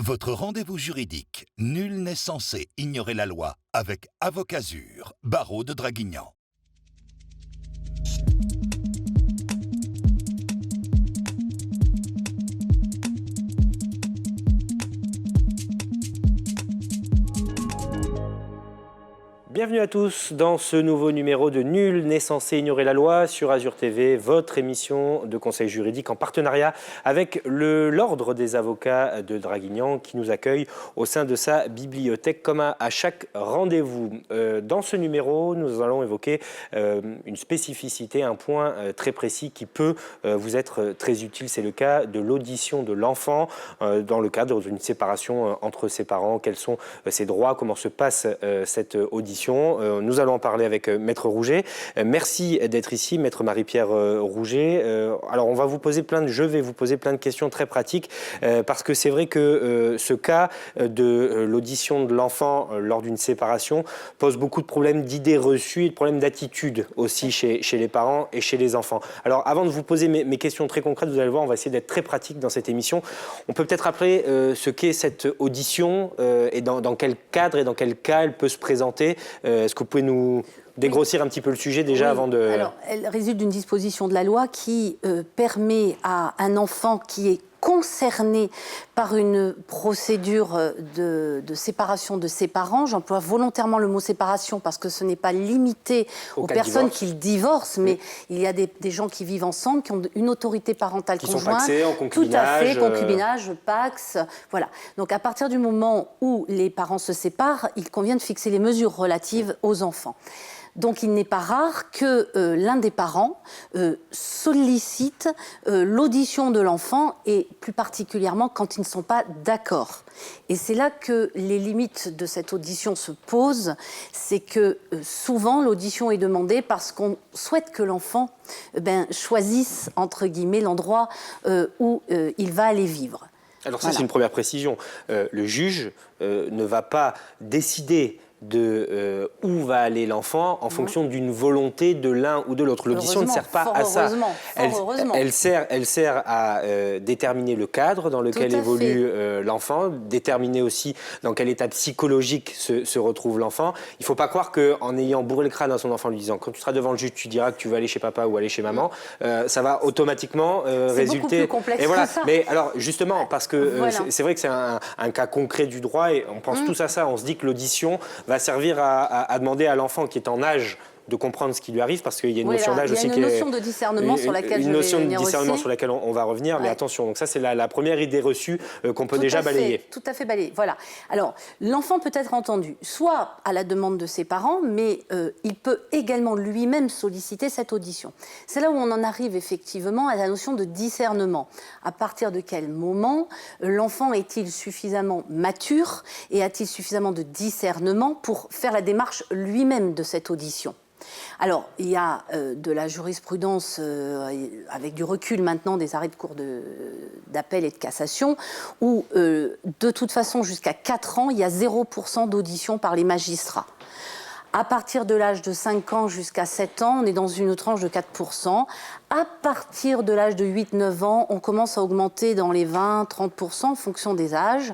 Votre rendez-vous juridique. Nul n'est censé ignorer la loi avec Avocazur, barreau de Draguignan. Bienvenue à tous dans ce nouveau numéro de Nul n'est censé ignorer la loi sur Azur TV, votre émission de conseil juridique en partenariat avec l'Ordre des avocats de Draguignan qui nous accueille au sein de sa bibliothèque comme à chaque rendez-vous. Dans ce numéro, nous allons évoquer une spécificité, un point très précis qui peut vous être très utile. C'est le cas de l'audition de l'enfant dans le cadre d'une séparation entre ses parents. Quels sont ses droits? Comment se passe cette audition? Nous allons en parler avec Maître Rouget. Merci d'être ici, Maître Marie-Pierre Rouget. Alors, je vais vous poser plein de questions très pratiques parce que c'est vrai que ce cas de l'audition de l'enfant lors d'une séparation pose beaucoup de problèmes d'idées reçues et de problèmes d'attitude aussi chez les parents et chez les enfants. Alors, avant de vous poser mes questions très concrètes, vous allez voir, on va essayer d'être très pratique dans cette émission. On peut peut-être rappeler ce qu'est cette audition et dans quel cadre et dans quel cas elle peut se présenter. Est-ce que vous pouvez nous dégrossir un petit peu le sujet déjà avant de... Alors, elle résulte d'une disposition de la loi qui permet à un enfant qui est concerné par une procédure de séparation de ses parents. J'emploie volontairement le mot séparation parce que ce n'est pas limité aux personnes qui divorcent, mais il y a des gens qui vivent ensemble, qui ont une autorité parentale conjointe. Qui sont pacsés, en concubinage. Tout à fait, concubinage, pax, voilà. Donc à partir du moment où les parents se séparent, il convient de fixer les mesures relatives aux enfants. Donc il n'est pas rare que l'un des parents sollicite l'audition de l'enfant et plus particulièrement quand ils ne sont pas d'accord. Et c'est là que les limites de cette audition se posent. C'est que souvent l'audition est demandée parce qu'on souhaite que l'enfant choisisse entre guillemets l'endroit où il va aller vivre. Alors ça, c'est une première précision. Le juge ne va pas décider de où va aller l'enfant en fonction d'une volonté de l'un ou de l'autre. L'audition ne sert pas à ça. Elle sert à déterminer le cadre dans lequel évolue l'enfant, déterminer aussi dans quel état psychologique se retrouve l'enfant. Il ne faut pas croire qu'en ayant bourré le crâne à son enfant, lui disant « quand tu seras devant le juge, tu diras que tu vas aller chez papa ou aller chez maman ça va automatiquement résulter... C'est beaucoup plus complexe et voilà. que ça. Mais alors justement, parce que c'est vrai que c'est un cas concret du droit et on pense tous à ça, on se dit que l'audition va servir à demander à l'enfant qui est en âge de comprendre ce qui lui arrive, parce qu'il y a une notion d'âge aussi qui est... Il y a une notion de discernement sur laquelle je vais notion de venir discernement aussi. sur laquelle on va revenir, mais attention, donc ça c'est la première idée reçue qu'on peut déjà balayer. Tout à fait balayer, voilà. Alors, l'enfant peut être entendu, soit à la demande de ses parents, mais il peut également lui-même solliciter cette audition. C'est là où on en arrive effectivement à la notion de discernement. À partir de quel moment l'enfant est-il suffisamment mature et a-t-il suffisamment de discernement pour faire la démarche lui-même de cette audition ? Alors, il y a de la jurisprudence, avec du recul maintenant, des arrêts de cour d'appel et de cassation, où de toute façon, jusqu'à 4 ans, il y a 0% d'audition par les magistrats. À partir de l'âge de 5 ans jusqu'à 7 ans, on est dans une tranche de 4%. À partir de l'âge de 8-9 ans, on commence à augmenter dans les 20-30% en fonction des âges.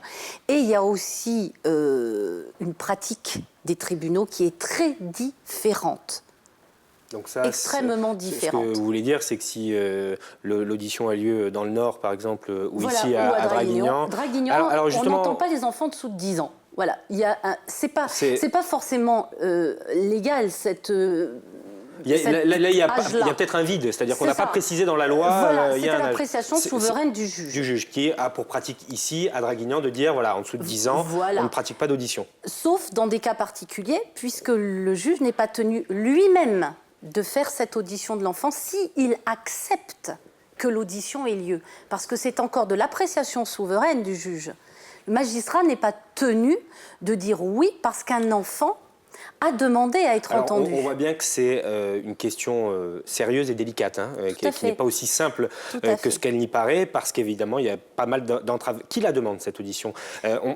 Et il y a aussi une pratique des tribunaux qui est très différente. Donc ça, extrêmement différente. Ce que vous voulez dire, c'est que si l'audition a lieu dans le Nord, par exemple, ou ici à Draguignan... Alors justement, on n'entend pas les enfants dessous de 10 ans. Voilà, c'est pas forcément légal cette... il y a peut-être un vide, c'est-à-dire qu'on n'a pas précisé dans la loi... Voilà, c'est l'appréciation souveraine du juge. Du juge, qui a pour pratique ici, à Draguignan, de dire, voilà, en dessous de 10 ans, on ne pratique pas d'audition. Sauf dans des cas particuliers, puisque le juge n'est pas tenu lui-même de faire cette audition de l'enfant s'il accepte que l'audition ait lieu. Parce que c'est encore de l'appréciation souveraine du juge. Le magistrat n'est pas tenu de dire oui parce qu'un enfant a demandé à être entendu. On voit bien que c'est une question sérieuse et délicate, qui n'est pas aussi simple que ce qu'elle n'y paraît, parce qu'évidemment, il y a pas mal d'entraves. Qui la demande, cette audition?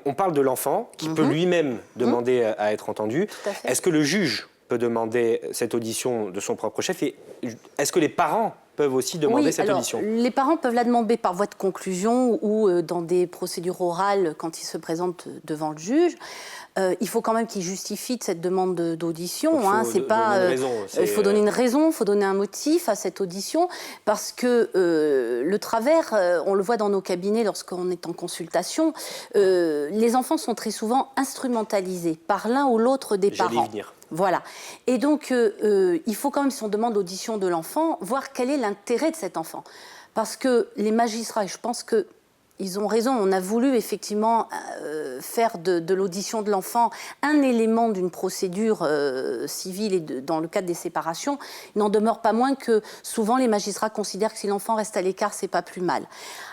On parle de l'enfant qui peut lui-même demander à être entendu. Est-ce que le juge peut demander cette audition de son propre chef? Et est-ce que les parents peuvent aussi demander oui, cette alors, audition. Les parents peuvent la demander par voie de conclusion ou dans des procédures orales quand ils se présentent devant le juge. Il faut quand même qu'ils justifient de cette demande d'audition. Il faut donner une raison, il faut donner un motif à cette audition, parce que le travers, on le voit dans nos cabinets lorsqu'on est en consultation, les enfants sont très souvent instrumentalisés par l'un ou l'autre des parents. J'allais y venir. Voilà. Et donc, il faut quand même, si on demande l'audition de l'enfant, voir quel est l'intérêt de cet enfant. Parce que les magistrats, et je pense qu'ils ont raison, on a voulu effectivement faire de l'audition de l'enfant un élément d'une procédure civile et dans le cadre des séparations. Il n'en demeure pas moins que souvent les magistrats considèrent que si l'enfant reste à l'écart, c'est pas plus mal.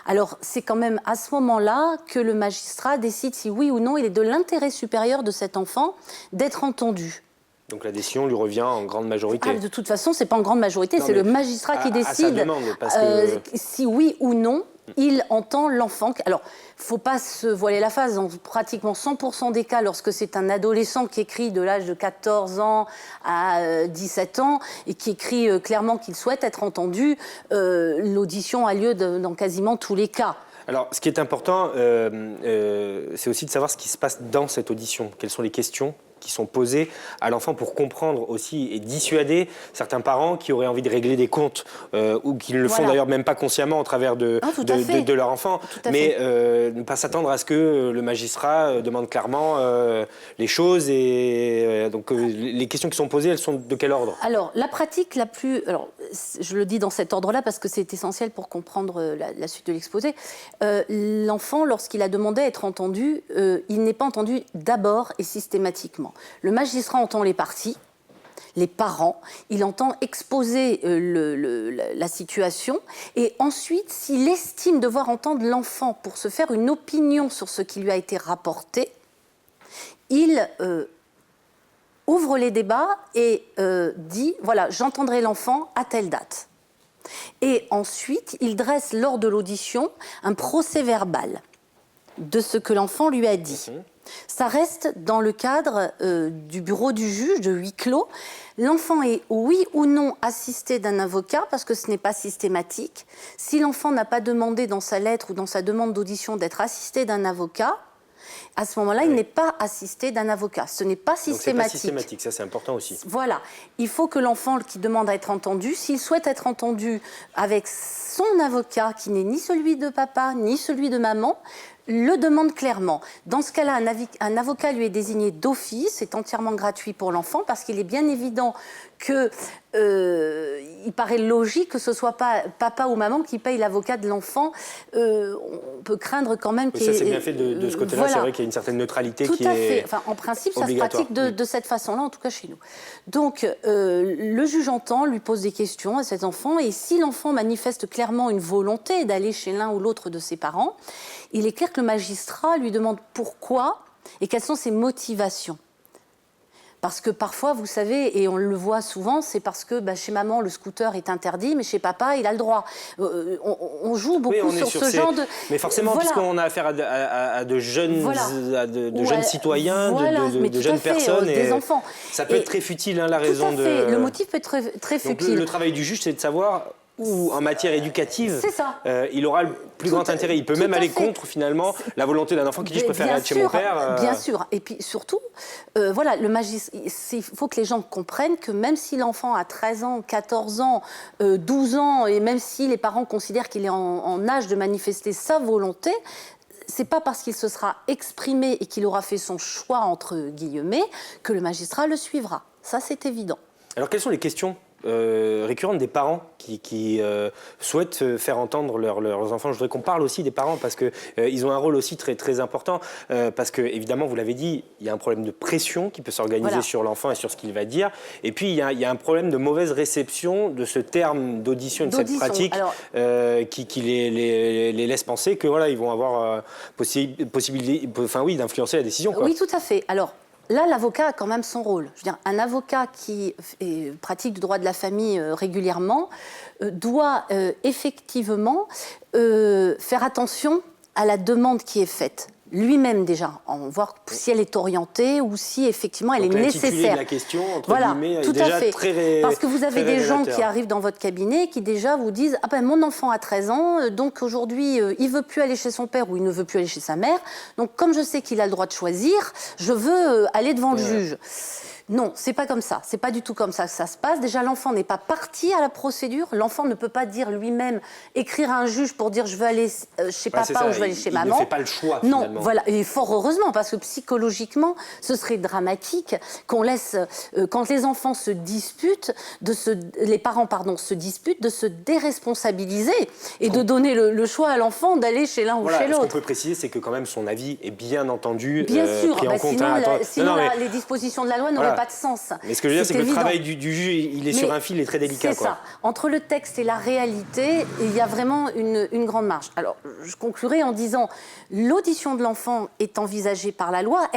Alors, c'est quand même à ce moment-là que le magistrat décide si oui ou non il est de l'intérêt supérieur de cet enfant d'être entendu. Donc la décision lui revient en grande majorité. De toute façon, c'est pas en grande majorité, c'est le magistrat qui décide à sa demande, parce que... si oui ou non il entend l'enfant. Alors, il ne faut pas se voiler la face. Dans pratiquement 100% des cas, lorsque c'est un adolescent qui écrit de l'âge de 14 ans à 17 ans et qui écrit clairement qu'il souhaite être entendu, l'audition a lieu dans quasiment tous les cas. Alors, ce qui est important, c'est aussi de savoir ce qui se passe dans cette audition. Quelles sont les questions qui sont posées à l'enfant pour comprendre aussi et dissuader certains parents qui auraient envie de régler des comptes ou qui ne le font d'ailleurs même pas consciemment au travers de leur enfant. Mais ne pas s'attendre à ce que le magistrat demande clairement les choses. Et donc, les questions qui sont posées, elles sont de quel ordre? Alors, la pratique la plus... Alors, je le dis dans cet ordre-là parce que c'est essentiel pour comprendre la suite de l'exposé. L'enfant, lorsqu'il a demandé à être entendu, il n'est pas entendu d'abord et systématiquement. Le magistrat entend les parties, les parents, il entend exposer la situation et ensuite, s'il estime devoir entendre l'enfant pour se faire une opinion sur ce qui lui a été rapporté, il ouvre les débats et dit « voilà, j'entendrai l'enfant à telle date ». Et ensuite, il dresse lors de l'audition un procès-verbal de ce que l'enfant lui a dit. Ça reste dans le cadre du bureau du juge, de huis clos. L'enfant est oui ou non assisté d'un avocat, parce que ce n'est pas systématique. Si l'enfant n'a pas demandé dans sa lettre ou dans sa demande d'audition d'être assisté d'un avocat, à ce moment-là, il n'est pas assisté d'un avocat. Ce n'est pas systématique. Donc, c'est pas systématique, ça c'est important aussi. Voilà. Il faut que l'enfant qui demande à être entendu, s'il souhaite être entendu avec son avocat, qui n'est ni celui de papa, ni celui de maman, le demande clairement. Dans ce cas-là, un avocat lui est désigné d'office, c'est entièrement gratuit pour l'enfant, parce qu'il est bien évident que il paraît logique que ce soit pas papa ou maman qui paye l'avocat de l'enfant. On peut craindre quand même qu'il y ait... Ça, c'est bien fait de ce côté-là. Voilà. C'est vrai qu'il y a une certaine neutralité Tout qui à est fait. Enfin, en principe, ça se pratique de cette façon-là, en tout cas chez nous. Donc, le juge entend, lui pose des questions à cet enfant, et si l'enfant manifeste clairement une volonté d'aller chez l'un ou l'autre de ses parents, il est clair que le magistrat lui demande pourquoi et quelles sont ses motivations. Parce que parfois, vous savez, et on le voit souvent, c'est parce que chez maman, le scooter est interdit, mais chez papa, il a le droit. On joue beaucoup sur ce genre de... Mais forcément, puisqu'on a affaire à de jeunes, jeunes citoyens, de jeunes personnes, des enfants. Ça peut être très futile, la raison de... Le motif peut être très futile. Donc, le travail du juge, c'est de savoir... ou en matière éducative, il aura le plus grand intérêt. Il peut même aller contre, finalement, la volonté d'un enfant qui dit « je préfère être chez mon père ». Bien sûr. Et puis surtout, voilà, il faut que les gens comprennent que même si l'enfant a 13 ans, 14 ans, 12 ans, et même si les parents considèrent qu'il est en âge de manifester sa volonté, c'est pas parce qu'il se sera exprimé et qu'il aura fait son choix, entre guillemets, que le magistrat le suivra. Ça, c'est évident. Alors, quelles sont les questions récurrente des parents qui souhaitent faire entendre leurs enfants? Je voudrais qu'on parle aussi des parents parce qu'ils ont un rôle aussi très, très important parce que, évidemment, vous l'avez dit, il y a un problème de pression qui peut s'organiser sur l'enfant et sur ce qu'il va dire. Et puis, il y a un problème de mauvaise réception de ce terme d'audition et de cette pratique qui les laisse penser que voilà, ils vont avoir possibilité d'influencer la décision, quoi. Oui, tout à fait. Alors, là, l'avocat a quand même son rôle. Je veux dire, un avocat qui pratique du droit de la famille régulièrement doit effectivement faire attention à la demande qui est faite. lui-même déjà, en voir si elle est orientée ou si effectivement elle Donc, est l'intitulé nécessaire. de la question, entre Voilà, guillemets, est tout déjà à fait. très Parce que vous avez très des gens révélateur. qui arrivent dans votre cabinet qui déjà vous disent « Ah ben mon enfant a 13 ans, donc aujourd'hui il veut plus aller chez son père ou il ne veut plus aller chez sa mère. Donc comme je sais qu'il a le droit de choisir, je veux aller devant le juge. » Non, c'est pas comme ça. C'est pas du tout comme ça que ça se passe. Déjà, l'enfant n'est pas parti à la procédure. L'enfant ne peut pas dire lui-même, écrire à un juge pour dire je veux aller chez papa ou je veux aller chez maman. Il ne fait pas le choix, non, finalement. voilà, et fort heureusement, parce que psychologiquement, ce serait dramatique qu'on laisse, quand les enfants se disputent, les parents, pardon, se disputent, de se déresponsabiliser et de donner le choix à l'enfant d'aller chez l'un ou chez Ce qu'on l'autre. peut préciser, c'est que quand même son avis est bien entendu, Bien sûr, pris en compte. sinon, Attends, sinon non, mais- les dispositions de la loi n'auraient pas de sens. Mais ce que je veux dire, c'est que le évident. travail du juge, il est Mais sur un fil et très délicat. C'est ça. Entre le texte et la réalité, il y a vraiment une grande marge. Alors, je conclurai en disant, l'audition de l'enfant est envisagée par la loi.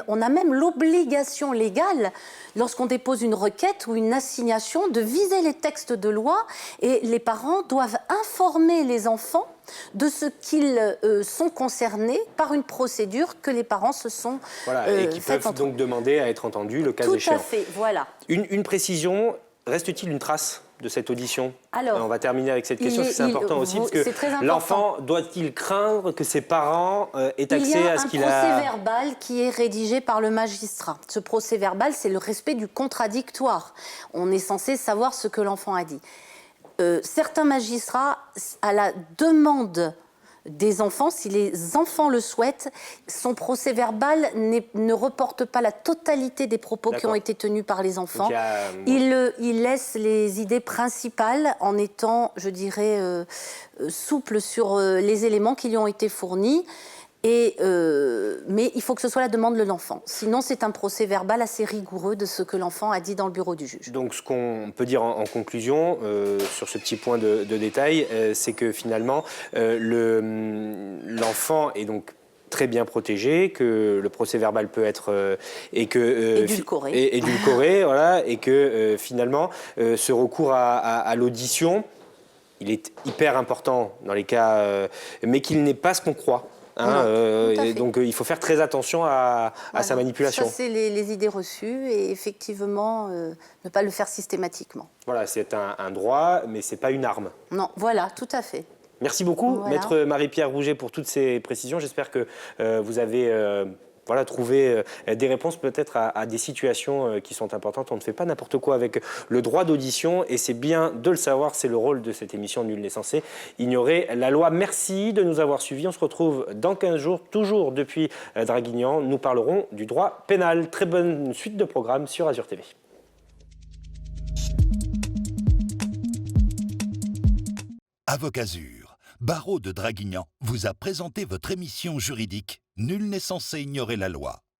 On a même l'obligation légale, lorsqu'on dépose une requête ou une assignation, de viser les textes de loi. Et les parents doivent informer les enfants de ce qu'ils sont concernés par une procédure que les parents se sont Et qui peuvent donc demander à être entendus le cas échéant. Tout à fait, voilà. Une précision, reste-t-il une trace de cette audition? Alors, on va terminer avec cette question, c'est important aussi, parce c'est très que important. l'enfant doit-il craindre que ses parents aient accès à ce qu'il a... Il y a un procès-verbal qui est rédigé par le magistrat. Ce procès-verbal, c'est le respect du contradictoire. On est censé savoir ce que l'enfant a dit. Certains magistrats, à la demande des enfants, si les enfants le souhaitent, son procès-verbal ne reporte pas la totalité des propos qui ont été tenus par les enfants. Il laisse les idées principales en étant, je dirais, souple sur les éléments qui lui ont été fournis. Mais il faut que ce soit la demande de l'enfant. Sinon, c'est un procès-verbal assez rigoureux de ce que l'enfant a dit dans le bureau du juge. Donc, ce qu'on peut dire en conclusion, sur ce petit point de détail, c'est que finalement, l'enfant est donc très bien protégé, que le procès-verbal peut être édulcoré, voilà, et que finalement, ce recours à l'audition, il est hyper important dans les cas, mais qu'il n'est pas ce qu'on croit. Donc il faut faire très attention à sa manipulation. Ça, c'est les idées reçues et effectivement ne pas le faire systématiquement. Voilà, c'est un droit, mais ce n'est pas une arme. Non, voilà, tout à fait. Merci beaucoup, Voilà. Maître Marie-Pierre Rouget, pour toutes ces précisions. J'espère que vous avez trouvé des réponses peut-être à des situations qui sont importantes. On ne fait pas n'importe quoi avec le droit d'audition et c'est bien de le savoir. C'est le rôle de cette émission Nul n'est censé ignorer la loi. Merci de nous avoir suivis. On se retrouve dans 15 jours, toujours depuis Draguignan. Nous parlerons du droit pénal. Très bonne suite de programmes sur Azur TV. Avocazur, barreau de Draguignan, vous a présenté votre émission juridique Nul n'est censé ignorer la loi.